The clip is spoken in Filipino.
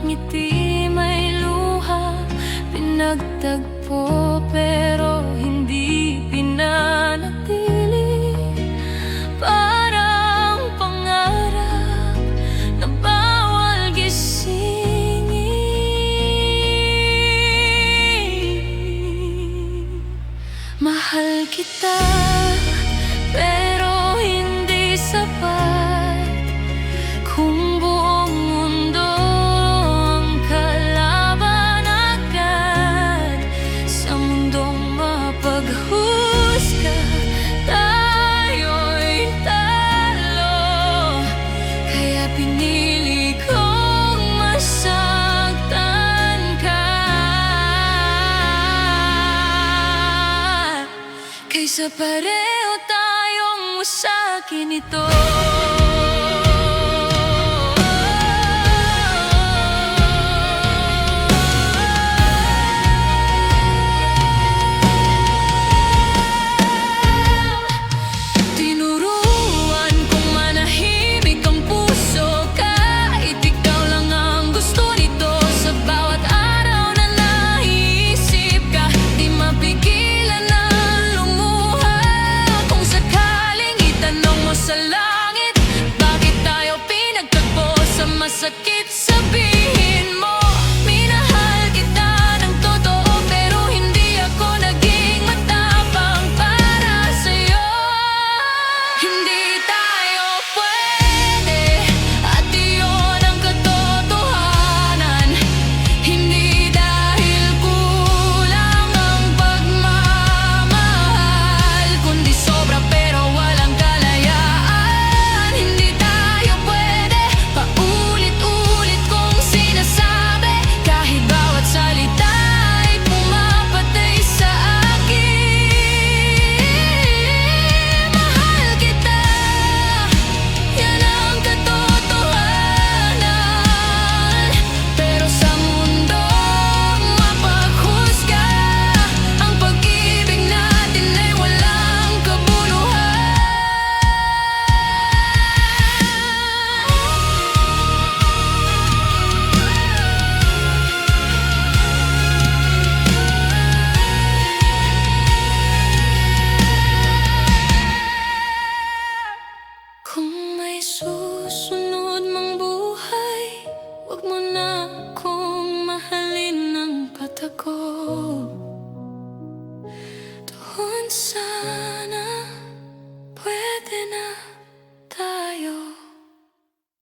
Bawat ngiti may luha, pinagtagpo pero hindi pinanatili. Parang pangarap na bawal gisingin. Mahal kita pero hindi sapat kung buong mundo ang kalaban agad. Sa mundong mapaghusga, tayo'y talo. Kaya pinili kong masaktan ka kaysa pareho tayong wasakin ito.